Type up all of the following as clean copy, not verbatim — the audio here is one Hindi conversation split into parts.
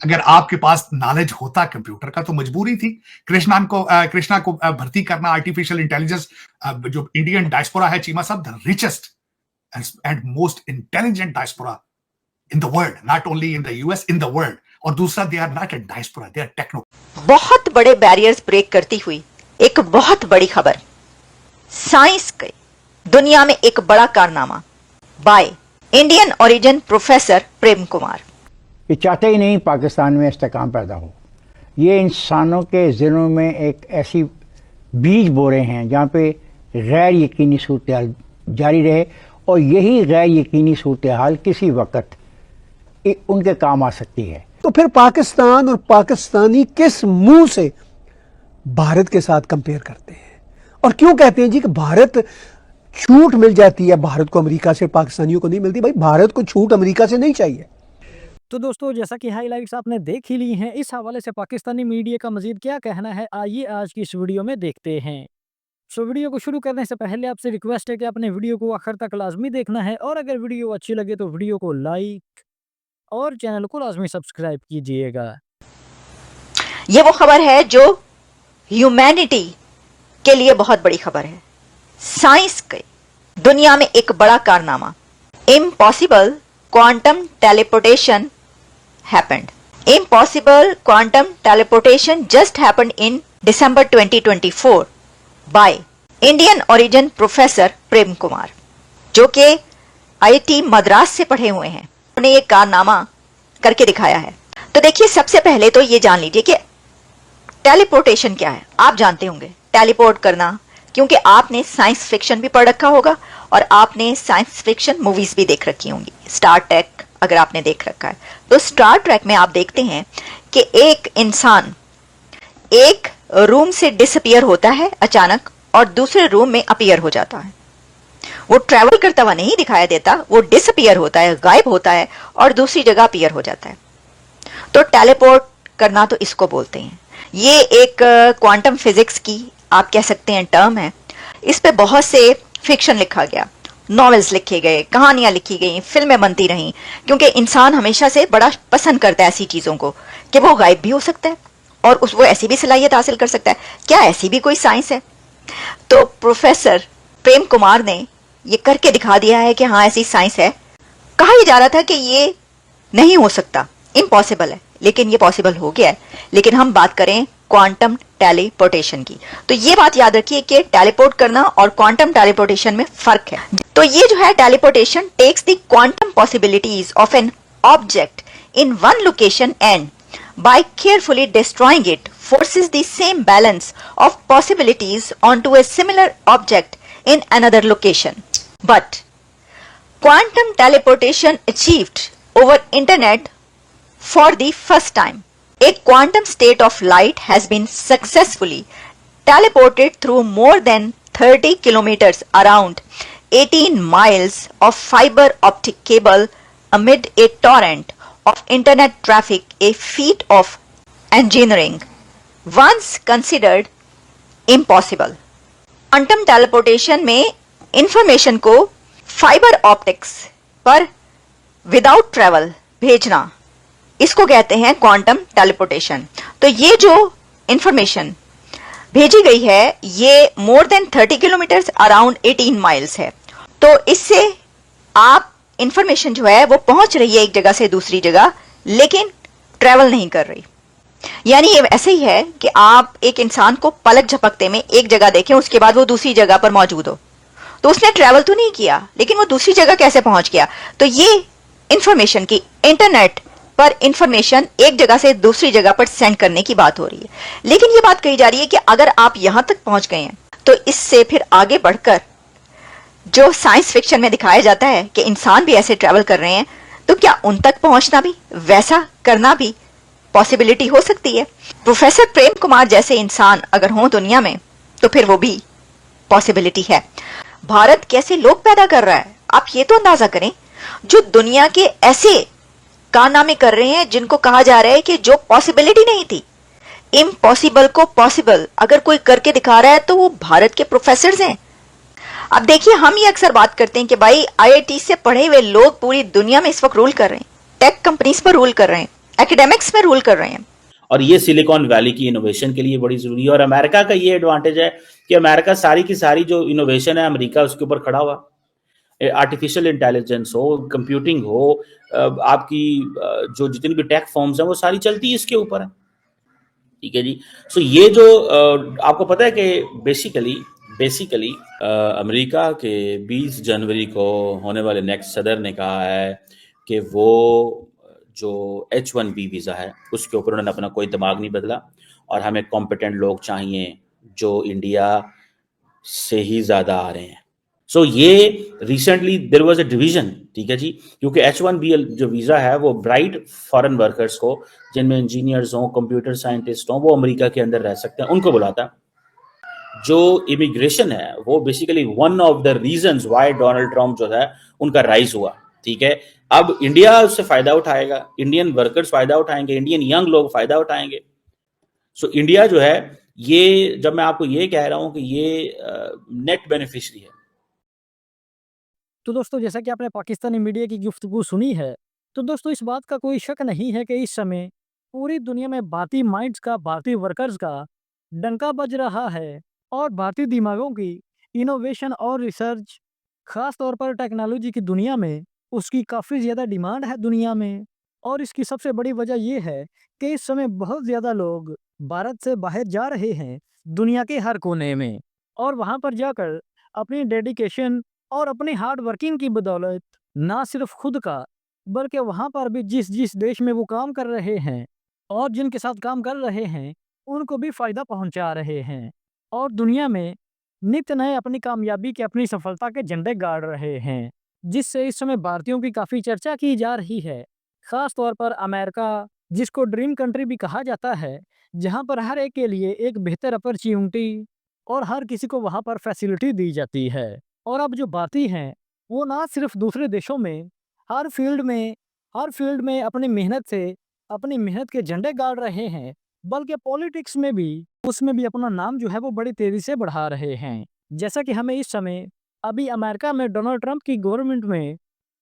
अगर आपके पास नॉलेज होता कंप्यूटर का तो मजबूरी थी कृष्णा को भर्ती करना आर्टिफिशियल इंटेलिजेंस। जो इंडियन डायस्पोरा है चीमा साहब, the richest and most intelligent diaspora in the world, not only in the US, in the world. और दूसरा, they are not a diaspora, they are techno. बहुत बड़े बैरियर्स ब्रेक करती हुई एक बहुत बड़ी खबर, साइंस के दुनिया में एक बड़ा कारनामा by Indian origin professor Prem Kumar. ये चाहते ही नहीं पाकिस्तान में इस्तेकाम पैदा हो। ये इंसानों के ज़िलों में एक ऐसी बीज बो रहे हैं जहाँ पे गैर यकीनी सूरत हाल जारी रहे, और यही गैर यकीनी सूरत हाल किसी वक्त उनके काम आ सकती है। तो फिर पाकिस्तान और पाकिस्तानी किस मुंह से भारत के साथ कंपेयर करते हैं, और क्यों कहते हैं जी कि भारत छूट मिल जाती है भारत को अमेरिका से, पाकिस्तानियों को नहीं मिलती? भाई भारत को छूट अमेरिका से नहीं चाहिए। तो दोस्तों, जैसा कि हाइलाइट्स आपने देख ही ली हैं, इस हवाले से पाकिस्तानी मीडिया का मजीद क्या कहना है, आइए आज की इस वीडियो में देखते हैं। सो वीडियो को शुरू करने से पहले आपसे रिक्वेस्ट है कि आपने वीडियो को आखिर तक लाजमी देखना है, और अगर वीडियो अच्छी लगे तो वीडियो को लाइक और चैनल को लाजमी सब्सक्राइब कीजिएगा। ये वो खबर है जो ह्यूमैनिटी के लिए बहुत बड़ी खबर है। साइंस के दुनिया में एक बड़ा कारनामा, impossible quantum teleportation happened. Impossible quantum teleportation just happened in December 2024 by Indian origin professor Prem Kumar, जो कि IIT मद्रास से पढ़े हुए हैं। उन्होंने ये कारनामा करके दिखाया है। तो देखिए, सबसे पहले तो ये जान लीजिए कि टेलीपोर्टेशन क्या है। आप जानते होंगे टेलीपोर्ट करना, क्योंकि आपने साइंस फिक्शन भी पढ़ रखा होगा और आपने साइंस फिक्शन मूवीज भी देख रखी होंगी। स्टार ट्रेक अगर आपने देख रखा है तो स्टार ट्रेक में आप देखते हैं कि एक इंसान एक रूम से डिसअपियर होता है अचानक और दूसरे रूम में अपीयर हो जाता है। वो ट्रैवल करता हुआ नहीं दिखाई देता, वो डिसअपियर होता है, गायब होता है और दूसरी जगह अपीयर हो जाता है। तो टेलीपोर्ट करना तो इसको बोलते हैं। ये एक क्वांटम फिजिक्स की आप कह सकते हैं टर्म है। इस पे बहुत से फिक्शन लिखा गया, नॉवेल्स लिखे गए, कहानियां लिखी गई, फिल्में बनती रहीं, क्योंकि इंसान हमेशा से बड़ा पसंद करता है ऐसी चीजों को कि वो गायब भी हो सकता है और वो ऐसी भी सलाहियत हासिल कर सकता है। क्या ऐसी भी कोई साइंस है? तो प्रोफेसर प्रेम कुमार ने ये करके दिखा दिया है कि हाँ, ऐसी साइंस है। कहा यह जा रहा था कि ये नहीं हो सकता, इम्पॉसिबल है, लेकिन ये पॉसिबल हो गया है। लेकिन हम बात करें क्वांटम टेलीपोर्टेशन की, तो ये बात याद रखिए कि टेलीपोर्ट करना और क्वांटम टेलीपोर्टेशन में फर्क है। तो ये जो है teleportation takes the quantum possibilities of an object in one location and by carefully destroying it forces the same balance of possibilities onto a similar object in another location. But quantum teleportation achieved over internet for the first time. A quantum state of light has been successfully teleported through more than 30 kilometers around 18 miles of fiber optic cable amid a torrent of internet traffic, a feat of engineering once considered impossible. Quantum teleportation में इंफॉर्मेशन को फाइबर ऑप्टिक्स पर विदाउट ट्रेवल भेजना, इसको कहते हैं क्वांटम टेलीपोर्टेशन। तो ये जो इंफॉर्मेशन भेजी गई है ये more than 30 kilometre around 18 miles है। तो इससे आप इंफॉर्मेशन जो है वो पहुंच रही है एक जगह से दूसरी जगह, लेकिन ट्रेवल नहीं कर रही। यानी ये ऐसे ही है कि आप एक इंसान को पलक झपकते में एक जगह देखें, उसके बाद वो दूसरी जगह पर मौजूद हो, तो उसने ट्रेवल तो नहीं किया, लेकिन वो दूसरी जगह कैसे पहुंच गया? तो ये इंफॉर्मेशन की इंटरनेट पर इंफॉर्मेशन एक जगह से दूसरी जगह पर सेंड करने की बात हो रही है। लेकिन ये बात कही जा रही है कि अगर आप यहां तक पहुंच गए हैं तो इससे फिर आगे बढ़कर जो साइंस फिक्शन में दिखाया जाता है कि इंसान भी ऐसे ट्रैवल कर रहे हैं, तो क्या उन तक पहुंचना भी, वैसा करना भी पॉसिबिलिटी हो सकती है? प्रोफेसर प्रेम कुमार जैसे इंसान अगर हों दुनिया में तो फिर वो भी पॉसिबिलिटी है। भारत कैसे लोग पैदा कर रहा है, आप ये तो अंदाजा करें, जो दुनिया के ऐसे कारनामे कर रहे हैं जिनको कहा जा रहा है कि जो पॉसिबिलिटी नहीं थी, इम्पॉसिबल को पॉसिबल अगर कोई करके दिखा रहा है तो वो भारत के प्रोफेसर हैं। अब देखिए, हम ये अक्सर बात करते हैं कि भाई आईआईटी से पढ़े हुए लोग पूरी दुनिया में इस वक्त रूल कर रहे हैं, टेक कंपनीज पर रूल कर रहे हैं, एकेडमिक्स में रूल कर रहे हैं। और ये सिलिकॉन वैली की इनोवेशन के लिए बड़ी जरूरी है। और अमेरिका का ये एडवांटेज है कि अमेरिका सारी की सारी जो इनोवेशन है अमेरिका उसके ऊपर खड़ा हुआ। आर्टिफिशियल इंटेलिजेंस हो, कंप्यूटिंग हो, आपकी जो जितनी भी टेक फॉर्म्स हैं वो सारी चलती है इसके ऊपर है। ठीक है जी। सो ये जो आपको पता है कि बेसिकली अमेरिका के 20 जनवरी को होने वाले नेक्स्ट सदर ने कहा है कि वो जो H1B वीज़ा है उसके ऊपर उन्होंने अपना कोई दिमाग नहीं बदला और हमें कॉम्पिटेंट लोग चाहिए जो इंडिया से ही ज़्यादा आ रहे हैं। सो ये recently there was a division, ठीक है जी, क्योंकि H1B जो वीज़ा है वो ब्राइट फॉरेन वर्कर्स को, जिनमें इंजीनियर्स हों, कंप्यूटर साइंटिस्ट हों, वो अमेरिका के अंदर रह सकते हैं, उनको बुलाता है। जो इमिग्रेशन है वो basically one of the reasons why Donald Trump जो है उनका राइज हुआ। ठीक है, अब इंडिया उससे फायदा उठाएगा, इंडियन वर्कर्स फायदा उठाएंगे, इंडियन यंग लोग फायदा उठाएंगे। सो इंडिया जो है, ये जब मैं आपको ये कह रहा हूं कि ये नेट बेनिफिशियरी है। तो दोस्तों जैसा कि आपने पाकिस्तानी मीडिया की गुफ्तगू सुनी है, तो दोस्तों इस बात का कोई शक नहीं है कि इस समय पूरी दुनिया में भारतीय माइंड्स का, भारतीय वर्कर्स का डंका बज रहा है और भारतीय दिमागों की इनोवेशन और रिसर्च, खास तौर पर टेक्नोलॉजी की दुनिया में उसकी काफ़ी ज़्यादा डिमांड है दुनिया में। और इसकी सबसे बड़ी वजह ये है कि इस समय बहुत ज़्यादा लोग भारत से बाहर जा रहे हैं दुनिया के हर कोने में, और वहाँ पर जाकर अपनी डेडिकेशन और अपनी हार्ड वर्किंग की बदौलत ना सिर्फ खुद का, बल्कि वहाँ पर भी जिस जिस देश में वो काम कर रहे हैं और जिनके साथ काम कर रहे हैं उनको भी फ़ायदा पहुँचा रहे हैं, और दुनिया में नित नए अपनी कामयाबी के, अपनी सफलता के झंडे गाड़ रहे हैं, जिससे इस समय भारतीयों की काफ़ी चर्चा की जा रही है। ख़ास तौर पर अमेरिका, जिसको ड्रीम कंट्री भी कहा जाता है, जहाँ पर हर एक के लिए एक बेहतर अपॉर्च्युनिटी और हर किसी को वहाँ पर फैसिलिटी दी जाती है। और अब जो भारतीय हैं, वो ना सिर्फ दूसरे देशों में हर फील्ड में अपनी मेहनत के झंडे गाड़ रहे हैं, बल्कि पॉलिटिक्स में भी, उसमें भी अपना नाम जो है वो बड़ी तेज़ी से बढ़ा रहे हैं। जैसा कि हमें इस समय अभी अमेरिका में डोनाल्ड ट्रंप की गवर्नमेंट में,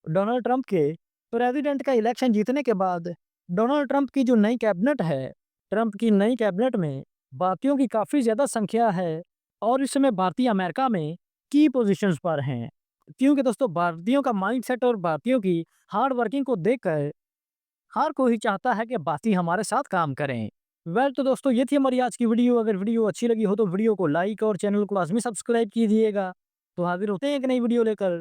डोनाल्ड ट्रंप के प्रेसिडेंट का इलेक्शन जीतने के बाद डोनाल्ड ट्रंप की जो नई कैबिनेट है, ट्रंप की नई कैबिनेट में भारतीयों की काफ़ी ज़्यादा संख्या है और इस समय भारतीय अमेरिका में की पोजीशंस पर हैं। क्योंकि दोस्तों भारतीयों का माइंडसेट और भारतीयों की हार्ड वर्किंग को देखकर हर कोई चाहता है कि भारतीय हमारे साथ काम करें। तो दोस्तों ये थी हमारी आज की वीडियो। अगर वीडियो अच्छी लगी हो तो वीडियो को लाइक और चैनल को लाजमी सब्सक्राइब कीजिएगा। तो हाजिर होते हैं एक नई वीडियो लेकर।